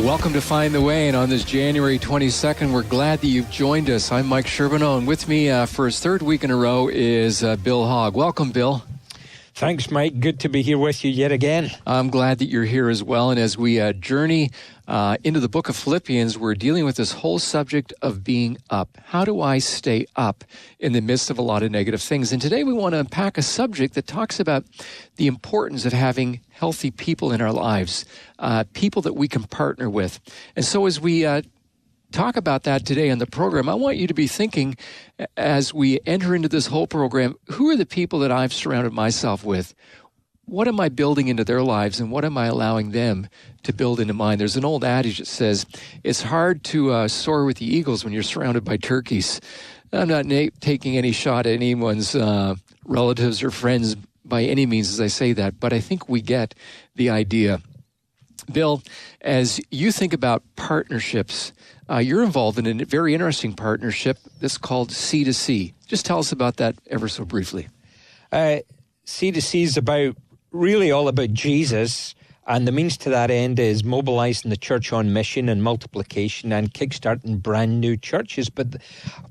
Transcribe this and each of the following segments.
Welcome to Find the Way, and on this January 22nd, we're glad that you've joined us. I'm Mike Sherbino, and with me for his third week in a row is Bill Hogg. Welcome, Bill. Thanks, Mike. Good to be here with you yet again. I'm glad that you're here as well, and as we journey into the book of Philippians, we're dealing with this whole subject of being up. How do I stay up in the midst of a lot of negative things? And today we want to unpack a subject that talks about the importance of having healthy people in our lives, people that we can partner with. And so as we talk about that today on the program, I want you to be thinking as we enter into this whole program, who are the people that I've surrounded myself with? What am I building into their lives, and what am I allowing them to build into mine? There's an old adage that says, it's hard to soar with the eagles when you're surrounded by turkeys. I'm not taking any shot at anyone's relatives or friends by any means as I say that, but I think we get the idea. Bill, as you think about partnerships, you're involved in a very interesting partnership that's called C2C. Just tell us about that ever so briefly. C2C is really all about Jesus, and the means to that end is mobilizing the church on mission and multiplication and kickstarting brand new churches. But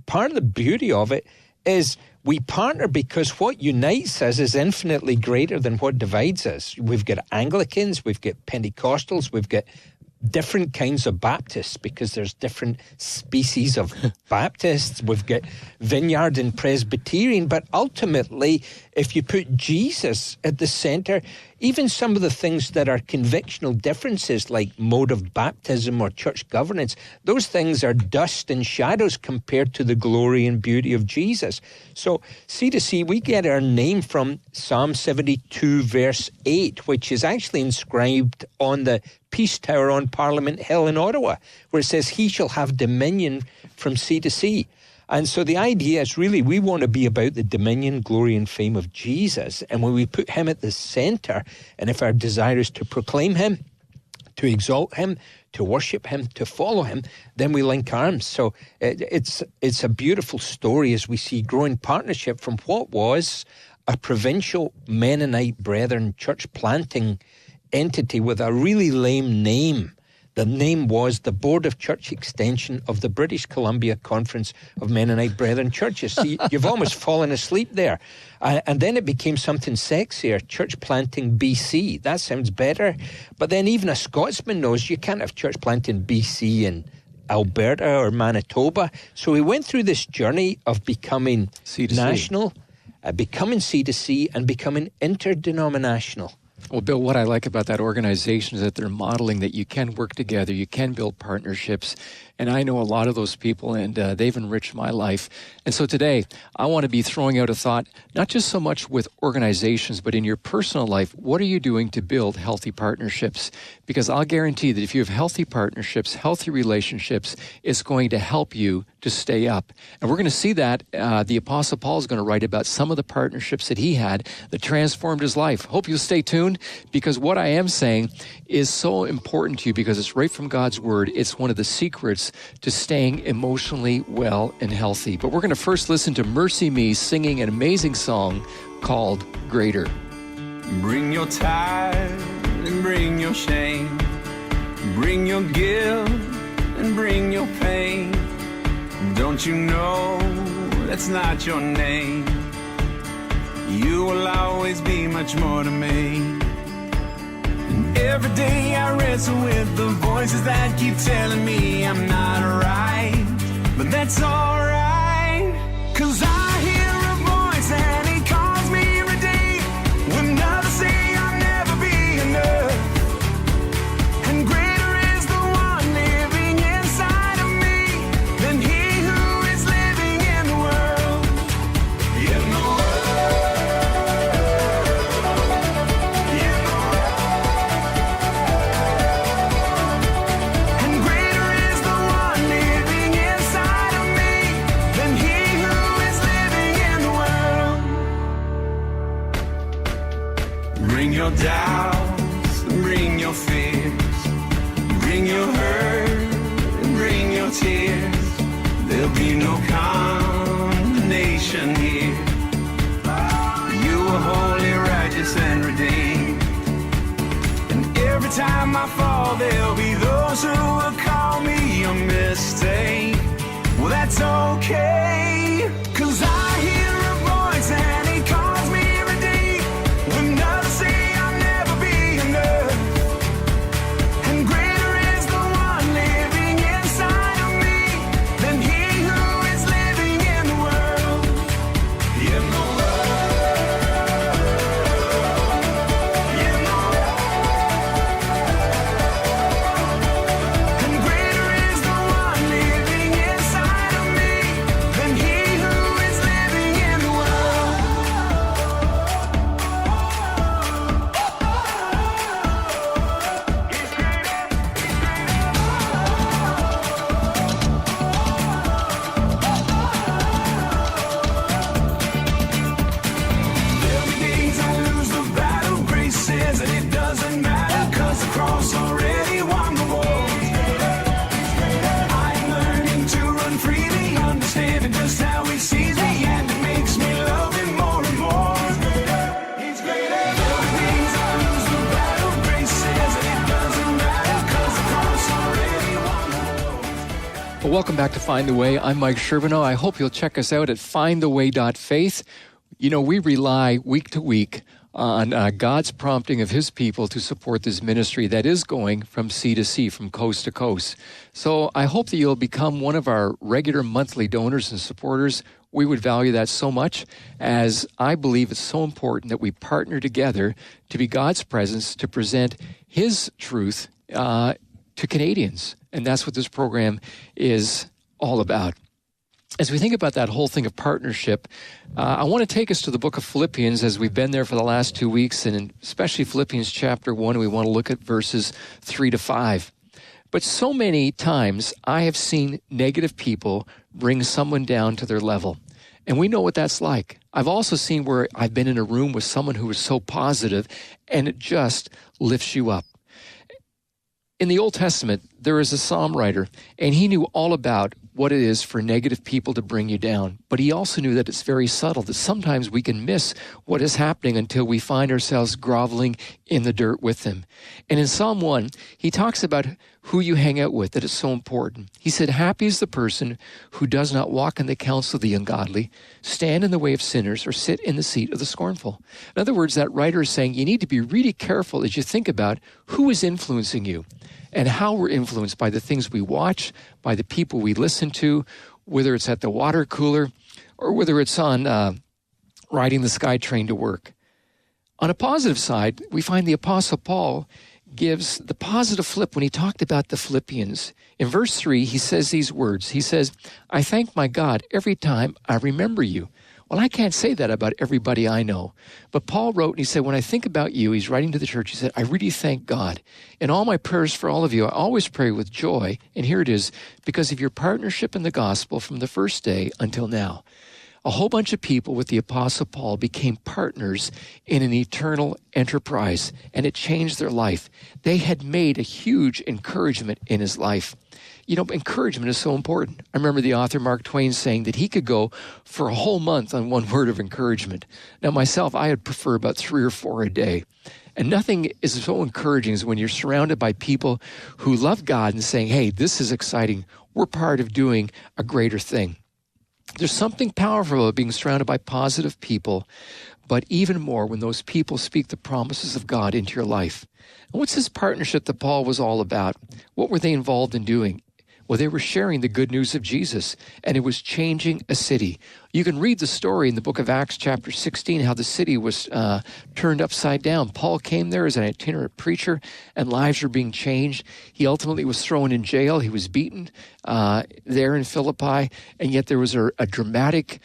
part of the beauty of it is we partner because what unites us is infinitely greater than what divides us. We've got Anglicans, we've got Pentecostals, we've got different kinds of Baptists because there's different species of Baptists. We've got Vineyard and Presbyterian, but ultimately, if you put Jesus at the center, even some of the things that are convictional differences like mode of baptism or church governance, those things are dust and shadows compared to the glory and beauty of Jesus. So C2C, we get our name from Psalm 72 verse 8, which is actually inscribed on the Peace Tower on Parliament Hill in Ottawa, where it says, he shall have dominion from sea to sea. And so the idea is really we want to be about the dominion, glory, and fame of Jesus. And when we put him at the center, and if our desire is to proclaim him, to exalt him, to worship him, to follow him, then we link arms. So it's a beautiful story as we see growing partnership from what was a provincial Mennonite Brethren church planting entity with a really lame name. The name was the Board of Church Extension of the British Columbia Conference of Mennonite Brethren Churches. See, you've almost fallen asleep there. And then it became something sexier, Church Planting BC. That sounds better. But then even a Scotsman knows you can't have Church Planting BC in Alberta or Manitoba. So we went through this journey of becoming national, becoming C2C, and becoming interdenominational. Well, Bill, what I like about that organization is that they're modeling that you can work together, you can build partnerships, and I know a lot of those people, and they've enriched my life. And so today, I want to be throwing out a thought, not just so much with organizations, but in your personal life, what are you doing to build healthy partnerships? Because I'll guarantee that if you have healthy partnerships, healthy relationships, it's going to help you to stay up. And we're going to see that the Apostle Paul is going to write about some of the partnerships that he had that transformed his life. Hope you'll stay tuned, because what I am saying is so important to you because it's right from God's Word. It's one of the secrets to staying emotionally well and healthy. But we're going to first listen to Mercy Me singing an amazing song called Greater. Bring your tithe and bring your shame. Bring your guilt and bring your pain. Don't you know that's not your name? You will always be much more to me. And every day I wrestle with the voices that keep telling me I'm not right. But that's alright, 'cause I hear a voice and he calls me redeemed. When others say I'll never be enough. And greater is the one living inside of me than he who is living in the world. In the world. In the world. And greater is the one living inside of me than he who is living in the world. Bring your doubts, bring your fears, bring your hurt, bring your tears. There'll be no condemnation here. You are holy, righteous, and redeemed. And every time I fall, there'll be those who will call me a mistake. Well, that's okay, 'cause I hear a voice and he calls me every day. When others say I'll never be enough, and greater is the one living inside of me than he who is living in the world. In the world, in the world. And greater is the one living inside of me than he who is living in the world. He's greater, he's greater. There'll be days I lose the battle, grace says, and it doesn't matter, 'cause the cross already won the war. I'm learning to run freely, understanding just how he sees me, and it makes me love him more and more. He's greater. There'll be days I lose the battle, grace says, and it doesn't matter, 'cause the cross already won the war. Well, welcome back to Find the Way. I'm Mike Sherbino. I hope you'll check us out at findtheway.faith. You know, we rely week to week on God's prompting of his people to support this ministry that is going from sea to sea, from coast to coast. So I hope that you'll become one of our regular monthly donors and supporters. We would value that so much, as I believe it's so important that we partner together to be God's presence, to present his truth to Canadians. And that's what this program is all about. As we think about that whole thing of partnership, I want to take us to the book of Philippians, as we've been there for the last 2 weeks, and especially Philippians chapter 1, we want to look at verses 3 to 5. But so many times I have seen negative people bring someone down to their level. And we know what that's like. I've also seen where I've been in a room with someone who was so positive, and it just lifts you up. In the Old Testament, there is a psalm writer, and he knew all about what it is for negative people to bring you down. But he also knew that it's very subtle, that sometimes we can miss what is happening until we find ourselves groveling in the dirt with them. And in Psalm 1, he talks about who you hang out with, that is so important. He said, "Happy is the person who does not walk in the counsel of the ungodly, stand in the way of sinners, or sit in the seat of the scornful." In other words, that writer is saying you need to be really careful as you think about who is influencing you, and how we're influenced by the things we watch, by the people we listen to, whether it's at the water cooler or whether it's on riding the SkyTrain to work. On a positive side, we find the Apostle Paul gives the positive flip when he talked about the Philippians. In verse 3, he says these words. He says, "I thank my God every time I remember you." Well, I can't say that about everybody I know. But Paul wrote, and he said, when I think about you, he's writing to the church, he said, I really thank God. In all my prayers for all of you, I always pray with joy, and here it is, because of your partnership in the gospel from the first day until now. A whole bunch of people with the Apostle Paul became partners in an eternal enterprise, and it changed their life. They had made a huge encouragement in his life. You know, encouragement is so important. I remember the author Mark Twain saying that he could go for a whole month on one word of encouragement. Now, myself, I would prefer about 3 or 4 a day. And nothing is so encouraging as when you're surrounded by people who love God and saying, hey, this is exciting. We're part of doing a greater thing. There's something powerful about being surrounded by positive people, but even more when those people speak the promises of God into your life. And what's this partnership that Paul was all about? What were they involved in doing? Well, they were sharing the good news of Jesus, and it was changing a city. You can read the story in the book of Acts chapter 16, how the city was turned upside down. Paul came there as an itinerant preacher, and lives were being changed. He ultimately was thrown in jail. He was beaten there in Philippi, and yet there was a dramatic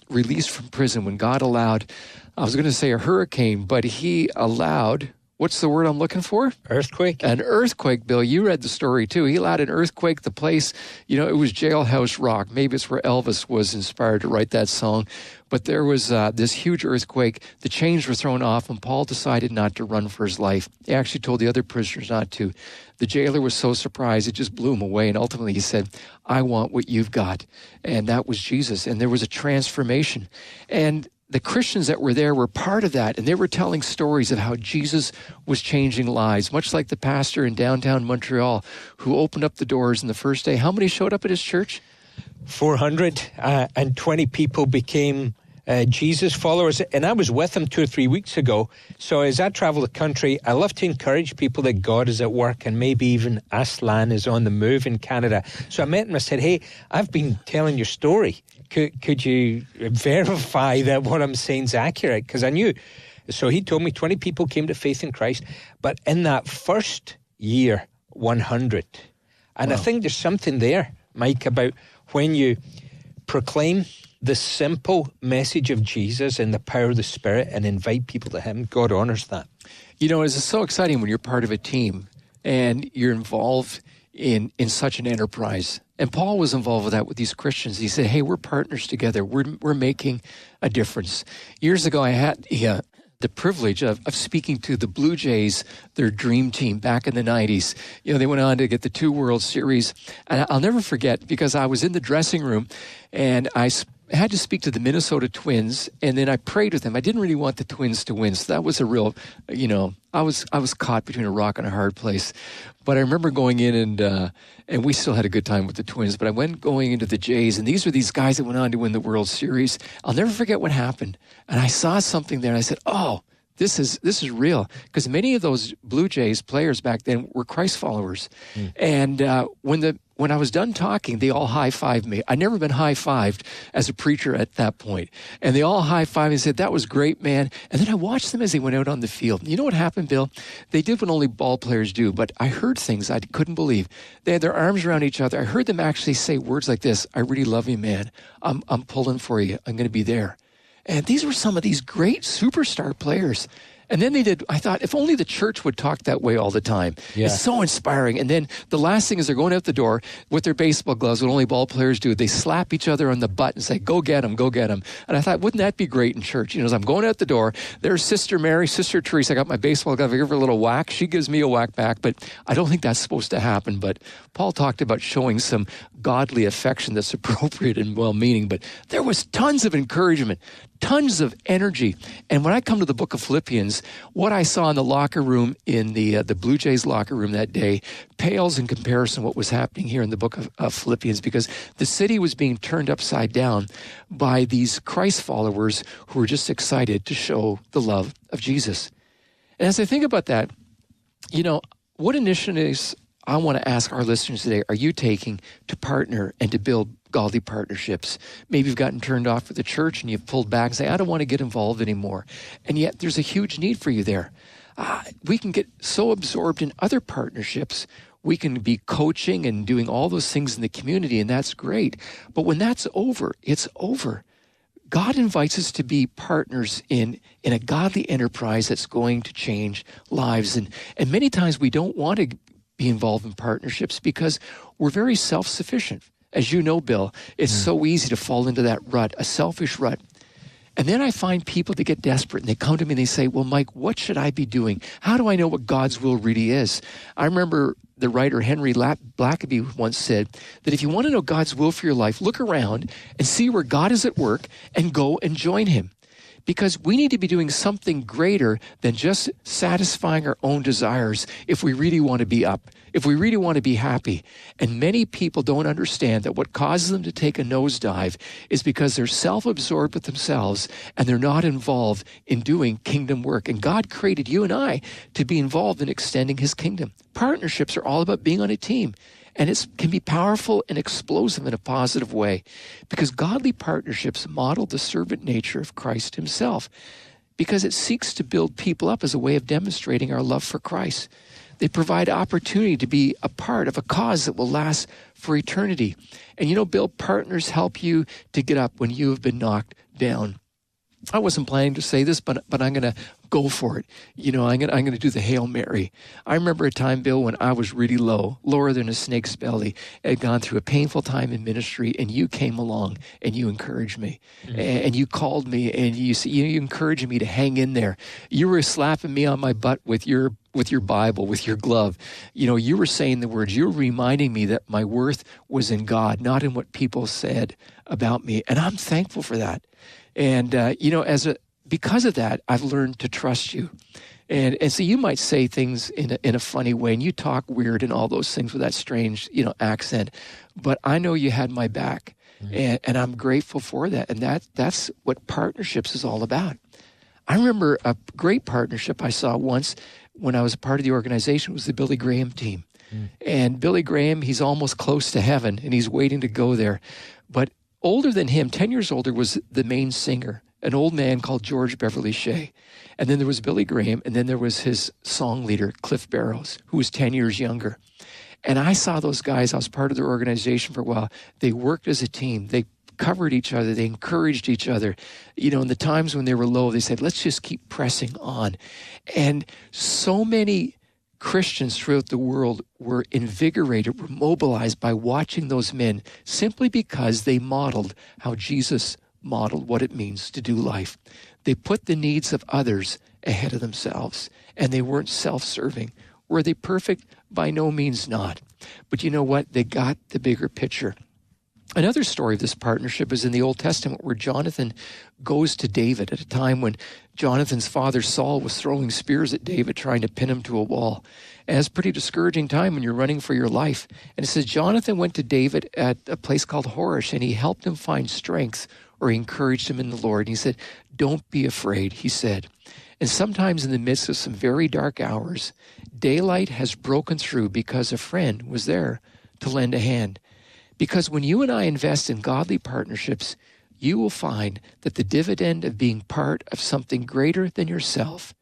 release from prison when God allowed, I was going to say a hurricane, but he allowed... What's the word I'm looking for? Earthquake. An earthquake, Bill. You read the story, too. He allowed an earthquake. The place, you know, it was Jailhouse Rock. Maybe it's where Elvis was inspired to write that song. But there was this huge earthquake. The chains were thrown off, and Paul decided not to run for his life. He actually told the other prisoners not to. The jailer was so surprised, it just blew him away. And ultimately he said, I want what you've got. And that was Jesus. And there was a transformation. And the Christians that were there were part of that, and they were telling stories of how Jesus was changing lives, much like the pastor in downtown Montreal who opened up the doors on the first day. How many showed up at his church? 420 people became Jesus followers, and I was with him 2 or 3 weeks ago. So as I travel the country, I love to encourage people that God is at work, and maybe even Aslan is on the move in Canada. So I met him, I said, hey, I've been telling your story. Could you verify that what I'm saying is accurate? Because I knew. So he told me 20 people came to faith in Christ, but in that first year, 100. And wow. I think there's something there, Mike, about when you proclaim the simple message of Jesus and the power of the Spirit and invite people to him, God honors that. You know, it's so exciting when you're part of a team and you're involved in such an enterprise. And Paul was involved with that with these Christians. He said, hey, we're partners together. We're making a difference. Years ago, I had the privilege of speaking to the Blue Jays, their dream team back in the 90s. You know, they went on to get the 2 World Series. And I'll never forget, because I was in the dressing room and I had to speak to the Minnesota Twins, and then I prayed with them. I didn't really want the Twins to win, so that was a real, I was caught between a rock and a hard place. But I remember going in and we still had a good time with the Twins, but I went going into the Jays, and these were these guys that went on to win the World Series. I'll never forget what happened. And I saw something there, and I said, oh, this is real, because many of those Blue Jays players back then were Christ followers. And when I was done talking, they all high-fived me. I'd never been high-fived as a preacher at that point. And they all high-fived me and said, that was great, man. And then I watched them as they went out on the field. You know what happened, Bill? They did what only ball players do, but I heard things I couldn't believe. They had their arms around each other. I heard them actually say words like this: I really love you, man. I'm pulling for you. I'm going to be there. And these were some of these great superstar players. And then I thought, if only the church would talk that way all the time. Yeah. It's so inspiring. And then the last thing is they're going out the door with their baseball gloves, what only ball players do. They slap each other on the butt and say, go get him, go get him. And I thought, wouldn't that be great in church? You know, as I'm going out the door, there's Sister Mary, Sister Teresa. I got my baseball glove. I give her a little whack. She gives me a whack back. But I don't think that's supposed to happen. But Paul talked about showing some godly affection that's appropriate and well-meaning. But there was tons of encouragement, tons of energy. And when I come to the book of Philippians, what I saw in the locker room, in the Blue Jays locker room that day, pales in comparison to what was happening here in the book of Philippians, because the city was being turned upside down by these Christ followers who were just excited to show the love of Jesus. And as I think about that, you know, what initiatives I want to ask our listeners today are you taking to partner and to build godly partnerships? Maybe you've gotten turned off with the church and you've pulled back and say, I don't want to get involved anymore. And yet there's a huge need for you there. We can get so absorbed in other partnerships. We can be coaching and doing all those things in the community, and that's great. But when that's over, it's over. God invites us to be partners in a godly enterprise that's going to change lives. And many times we don't want to be involved in partnerships because we're very self-sufficient. As you know, Bill, it's so easy to fall into that rut, a selfish rut. And then I find people that get desperate and they come to me and they say, well, Mike, what should I be doing? How do I know what God's will really is? I remember the writer Henry Blackaby once said that if you want to know God's will for your life, look around and see where God is at work and go and join him. Because we need to be doing something greater than just satisfying our own desires if we really want to be up, if we really want to be happy. And many people don't understand that what causes them to take a nosedive is because they're self-absorbed with themselves and they're not involved in doing kingdom work. And God created you and I to be involved in extending his kingdom. Partnerships are all about being on a team. And it can be powerful and explosive in a positive way because godly partnerships model the servant nature of Christ himself because it seeks to build people up as a way of demonstrating our love for Christ. They provide opportunity to be a part of a cause that will last for eternity. And you know, Bill, partners help you to get up when you have been knocked down. I wasn't planning to say this, but I'm going to go for it. You know, I'm going to do the Hail Mary. I remember a time, Bill, when I was really low, lower than a snake's belly. I had gone through a painful time in ministry, and you came along and you encouraged me. And you called me and you encouraged me to hang in there. You were slapping me on my butt with your with your Bible, with your glove. You know, you were saying the words, you were reminding me that my worth was in God, not in what people said about me. And I'm thankful for that. And, you know, because of that, I've learned to trust you. And so you might say things in a funny way, and you talk weird and all those things with that strange, you know, accent. But I know you had my back, and I'm grateful for that. And that's what partnerships is all about. I remember a great partnership I saw once when I was a part of the organization was the Billy Graham team. And Billy Graham, he's almost close to heaven, and he's waiting to go there. But older than him, 10 years older, was the main singer, an old man called George Beverly Shea. And then there was Billy Graham, and then there was his song leader, Cliff Barrows, who was 10 years younger. And I saw those guys. I was part of their organization for a while. They worked as a team. They covered each other. They encouraged each other. You know, in the times when they were low, they said, let's just keep pressing on. And so many Christians throughout the world were invigorated, were mobilized by watching those men simply because they modeled how Jesus modeled what it means to do life. They put the needs of others ahead of themselves, and they weren't self-serving. Were they perfect? By no means not. But you know what? They got the bigger picture. Another story of this partnership is in the Old Testament where Jonathan goes to David at a time when Jonathan's father Saul was throwing spears at David, trying to pin him to a wall. And it's a pretty discouraging time when you're running for your life. And it says Jonathan went to David at a place called Horish, and he helped him find strength, or he encouraged him in the Lord. And he said, don't be afraid, he said. And sometimes in the midst of some very dark hours, daylight has broken through because a friend was there to lend a hand. Because when you and I invest in godly partnerships, you will find that the dividend of being part of something greater than yourself,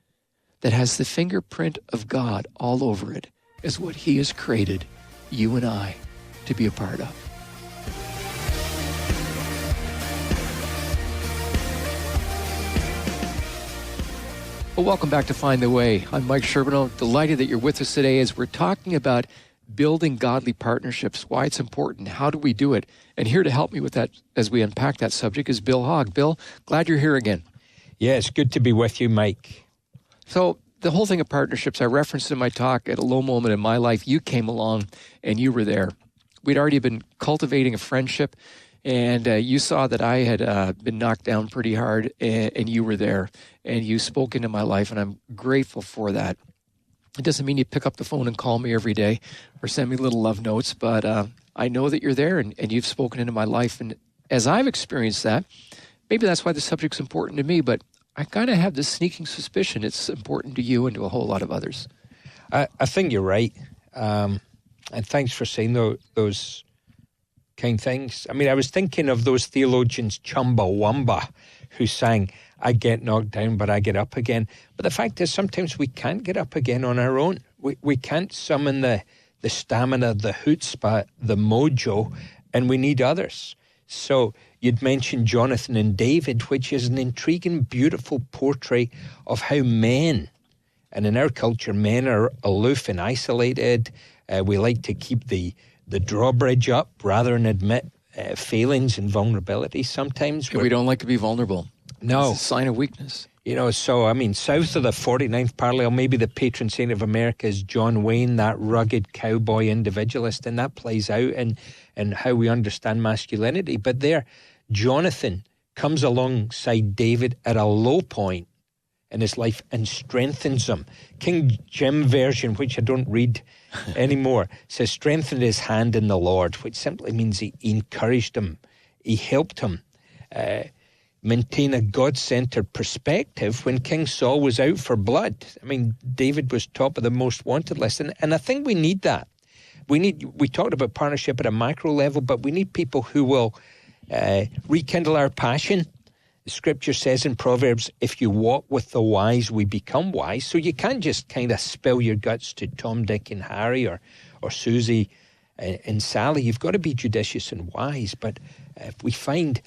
that has the fingerprint of God all over it, is what He has created you and I to be a part of. Well, welcome back to Find the Way. I'm Mike Sherbino. Delighted that you're with us today as we're talking about building godly partnerships, why it's important, how do we do it? And here to help me with that as we unpack that subject is Bill Hogg. Bill, glad you're here again. Yeah, it's good to be with you, Mike. So the whole thing of partnerships, I referenced in my talk at a low moment in my life. You came along and you were there. We'd already been cultivating a friendship, and you saw that I had been knocked down pretty hard, and you were there, and you spoke into my life, and I'm grateful for that. It doesn't mean you pick up the phone and call me every day or send me little love notes, but I know that you're there and you've spoken into my life. And as I've experienced that, maybe that's why the subject's important to me, but I kind of have this sneaking suspicion it's important to you and to a whole lot of others. I think you're right. And thanks for saying those kind things. I mean, I was thinking of those theologians, Chumbawamba, who sang, I get knocked down, but I get up again. But the fact is, sometimes we can't get up again on our own. We can't summon the stamina, the chutzpah, the mojo, and we need others. So you'd mentioned Jonathan and David, which is an intriguing, beautiful portrait of how men, and in our culture, men are aloof and isolated. We like to keep the drawbridge up rather than admit failings and vulnerability. Sometimes we don't like to be vulnerable. No. It's a sign of weakness. You know, so, I mean, south of the 49th parallel, maybe the patron saint of America is John Wayne, that rugged cowboy individualist, and that plays out in how we understand masculinity. But there, Jonathan comes alongside David at a low point in his life and strengthens him. King James Version, which I don't read anymore, says, strengthened his hand in the Lord, which simply means he encouraged him, he helped him maintain a God-centered perspective when King Saul was out for blood. I mean, David was top of the most wanted list, and I think we need that. We talked about partnership at a macro level, but we need people who will rekindle our passion. The scripture says in Proverbs, if you walk with the wise, we become wise. So you can't just kind of spill your guts to Tom, Dick, and Harry or Susie and Sally. You've got to be judicious and wise. But if we find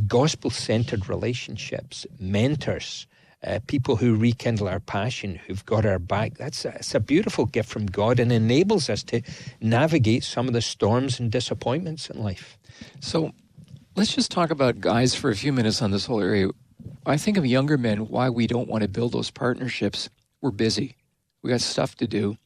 gospel-centered relationships, mentors, people who rekindle our passion, who've got our back, it's a beautiful gift from God and enables us to navigate some of the storms and disappointments in life. So let's just talk about guys for a few minutes on this whole area. I think of younger men, why we don't want to build those partnerships. We're busy. We got stuff to do.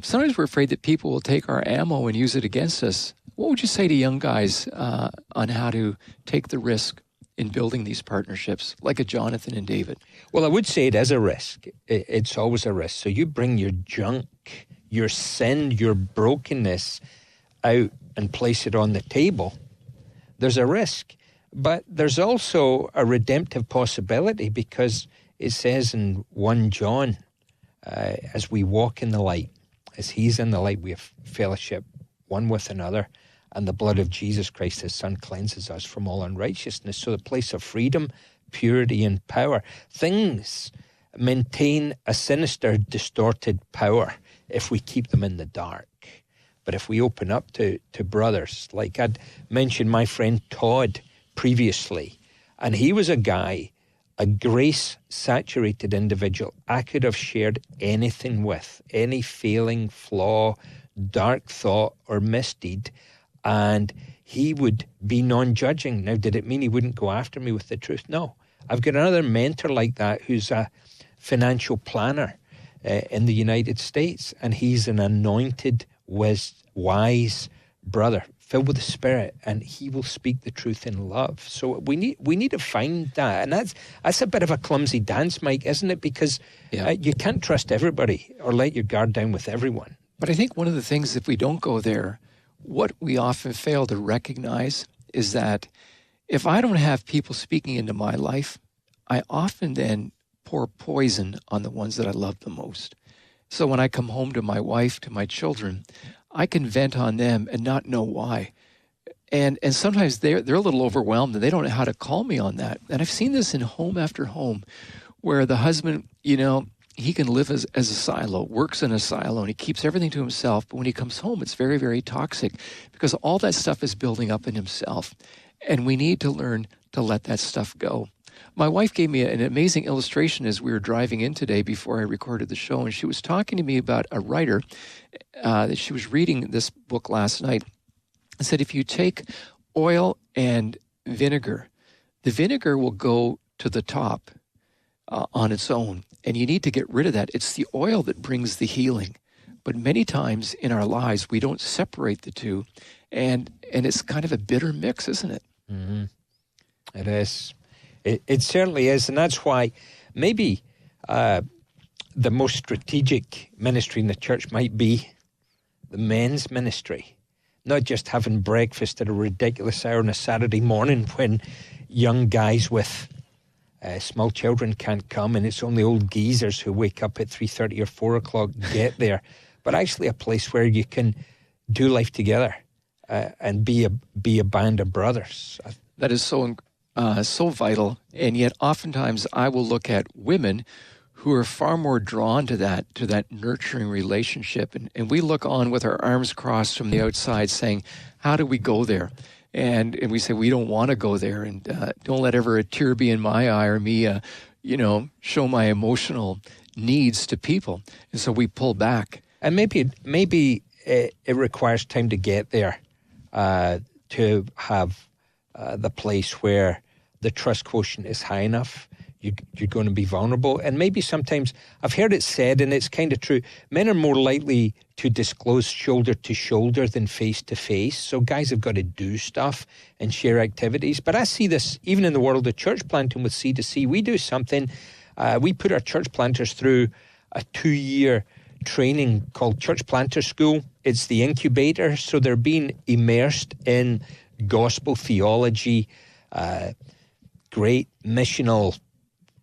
Sometimes we're afraid that people will take our ammo and use it against us. What would you say to young guys on how to take the risk in building these partnerships, like a Jonathan and David? Well, I would say it is a risk. It's always a risk. So you bring your junk, your sin, your brokenness out and place it on the table. There's a risk. But there's also a redemptive possibility, because it says in 1 John, as we walk in the light, as he's in the light, we have fellowship one with another, and the blood of Jesus Christ, his Son, cleanses us from all unrighteousness. So the place of freedom, purity, and power. Things maintain a sinister, distorted power if we keep them in the dark. But if we open up to brothers, like I'd mentioned my friend Todd previously, and he was a guy, a grace-saturated individual I could have shared anything with, any failing, flaw, dark thought, or misdeed, and he would be non-judging. Now, did it mean he wouldn't go after me with the truth? No. I've got another mentor like that who's a financial planner in the United States, and he's an anointed, wise brother, filled with the Spirit, and he will speak the truth in love. So we need to find that, and that's a bit of a clumsy dance, Mike, isn't it? Because you can't trust everybody or let your guard down with everyone. But I think one of the things, if we don't go there, what we often fail to recognize is that if I don't have people speaking into my life, I often then pour poison on the ones that I love the most. So when I come home to my wife, to my children, I can vent on them and not know why. And sometimes they're a little overwhelmed and they don't know how to call me on that. And I've seen this in home after home where the husband, he can live as a silo, works in a silo, and he keeps everything to himself. But when he comes home, it's very, very toxic because all that stuff is building up in himself. And we need to learn to let that stuff go. My wife gave me an amazing illustration as we were driving in today before I recorded the show, and she was talking to me about a writer that she was reading this book last night, and said if you take oil and vinegar, the vinegar will go to the top on its own, and you need to get rid of that. It's the oil that brings the healing. But many times in our lives, we don't separate the two, and it's kind of a bitter mix, isn't it? Mm-hmm. It is. It certainly is, and that's why maybe the most strategic ministry in the church might be the men's ministry. Not just having breakfast at a ridiculous hour on a Saturday morning when young guys with small children can't come, and it's only old geezers who wake up at 3:30 or 4 o'clock get there. But actually a place where you can do life together and be a band of brothers. That is so vital, and yet oftentimes I will look at women who are far more drawn to that nurturing relationship, and we look on with our arms crossed from the outside saying, how do we go there? And we say, we don't want to go there, and don't let ever a tear be in my eye or me, show my emotional needs to people. And so we pull back. And maybe it requires time to get there, to have the place where the trust quotient is high enough. You're going to be vulnerable. And maybe sometimes, I've heard it said, and it's kind of true, men are more likely to disclose shoulder to shoulder than face to face. So guys have got to do stuff and share activities. But I see this even in the world of church planting with C2C. We do something, we put our church planters through a 2-year training called Church Planter School. It's the incubator. So they're being immersed in gospel theology, great missional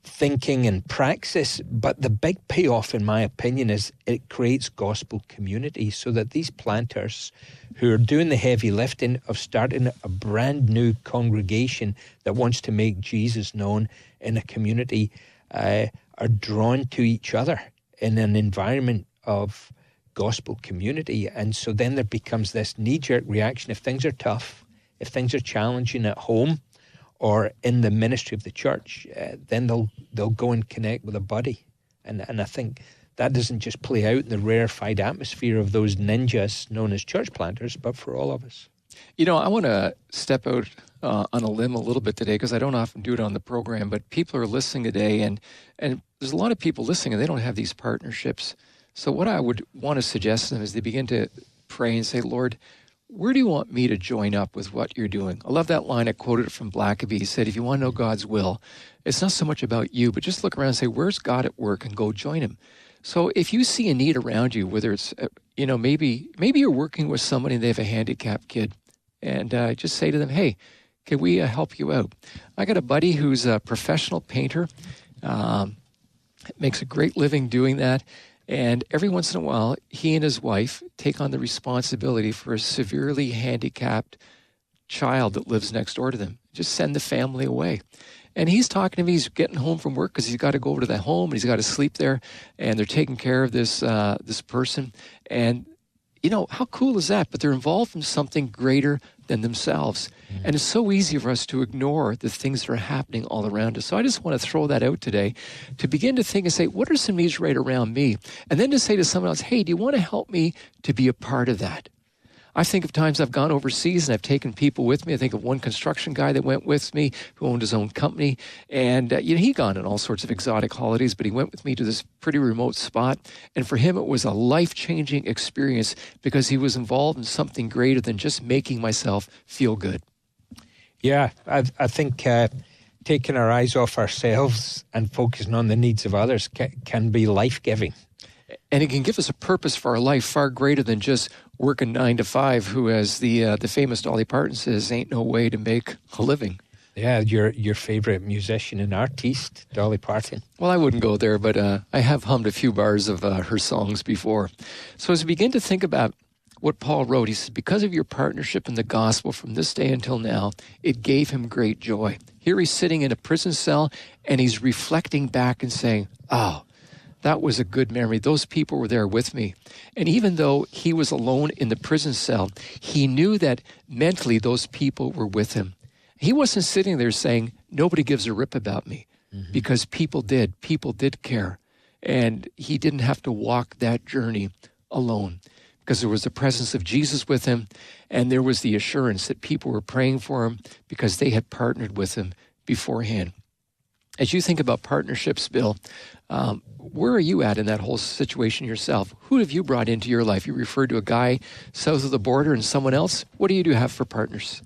thinking and praxis, but the big payoff, in my opinion, is it creates gospel community so that these planters who are doing the heavy lifting of starting a brand new congregation that wants to make Jesus known in a community are drawn to each other in an environment of gospel community. And so then there becomes this knee-jerk reaction. If things are tough, if things are challenging at home or in the ministry of the church, then they'll go and connect with a buddy. And I think that doesn't just play out in the rarefied atmosphere of those ninjas known as church planters, but for all of us. I want to step out on a limb a little bit today because I don't often do it on the program, but people are listening today, and there's a lot of people listening and they don't have these partnerships. So what I would want to suggest to them is they begin to pray and say, Lord, where do you want me to join up with what you're doing? I love that line. I quoted from Blackaby. He said, if you want to know God's will, it's not so much about you, but just look around and say, where's God at work, and go join him. So if you see a need around you, whether it's, maybe you're working with somebody and they have a handicapped kid, and just say to them, hey, can we help you out? I got a buddy who's a professional painter, makes a great living doing that. And every once in a while, he and his wife take on the responsibility for a severely handicapped child that lives next door to them. Just send the family away. And he's talking to me. He's getting home from work because he's got to go over to the home and he's got to sleep there. And they're taking care of this person. And how cool is that? But they're involved in something greater than themselves. Mm-hmm. And it's so easy for us to ignore the things that are happening all around us. So I just want to throw that out today to begin to think and say, what are some needs right around me? And then to say to someone else, hey, do you want to help me to be a part of that? I think of times I've gone overseas and I've taken people with me. I think of one construction guy that went with me who owned his own company. And, he'd gone on all sorts of exotic holidays, but he went with me to this pretty remote spot. And for him, it was a life-changing experience because he was involved in something greater than just making myself feel good. Yeah, I think taking our eyes off ourselves and focusing on the needs of others can be life-giving. And it can give us a purpose for our life far greater than just working 9 to 5, who, as the famous Dolly Parton says, ain't no way to make a living. Yeah, your favorite musician and artist, Dolly Parton. Well, I wouldn't go there, but I have hummed a few bars of her songs before. So as we begin to think about what Paul wrote, he said, because of your partnership in the gospel from this day until now, it gave him great joy. Here he's sitting in a prison cell, and he's reflecting back and saying, oh, that was a good memory. Those people were there with me. And even though he was alone in the prison cell, he knew that mentally those people were with him. He wasn't sitting there saying, nobody gives a rip about me, because people did. People did care. And he didn't have to walk that journey alone because there was the presence of Jesus with him, and there was the assurance that people were praying for him because they had partnered with him beforehand. As you think about partnerships, Bill, where are you at in that whole situation yourself? Who have you brought into your life? You referred to a guy south of the border and someone else. What do you have for partners?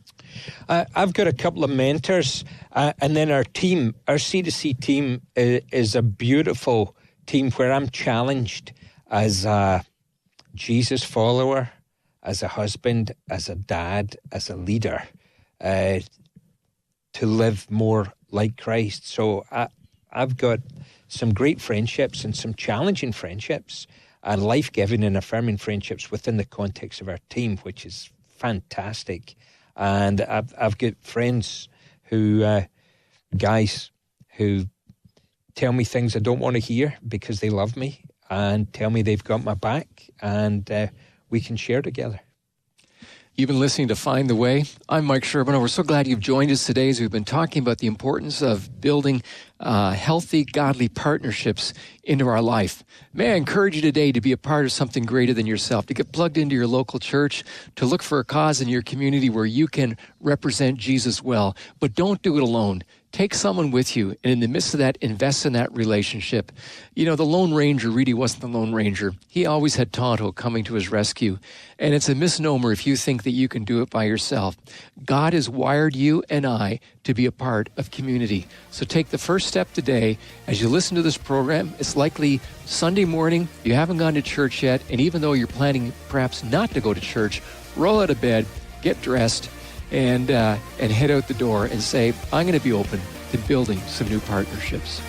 I've got a couple of mentors, and then our team, our C2C team, is a beautiful team where I'm challenged as a Jesus follower, as a husband, as a dad, as a leader, to live more like Christ. So I've got some great friendships and some challenging friendships and life-giving and affirming friendships within the context of our team, which is fantastic. And I've got friends who, guys who tell me things I don't want to hear because they love me and tell me they've got my back, and we can share together. You've been listening to Find the Way. I'm Mike Sherbino. We're so glad you've joined us today as we've been talking about the importance of building healthy, godly partnerships into our life. May I encourage you today to be a part of something greater than yourself, to get plugged into your local church, to look for a cause in your community where you can represent Jesus well. But don't do it alone. Take someone with you, and in the midst of that, invest in that relationship. The Lone Ranger really wasn't the Lone Ranger. He always had Tonto coming to his rescue. And it's a misnomer if you think that you can do it by yourself. God has wired you and I to be a part of community. So take the first step today. As you listen to this program, it's likely Sunday morning, you haven't gone to church yet, and even though you're planning perhaps not to go to church, roll out of bed, get dressed, and head out the door and say, I'm going to be open to building some new partnerships.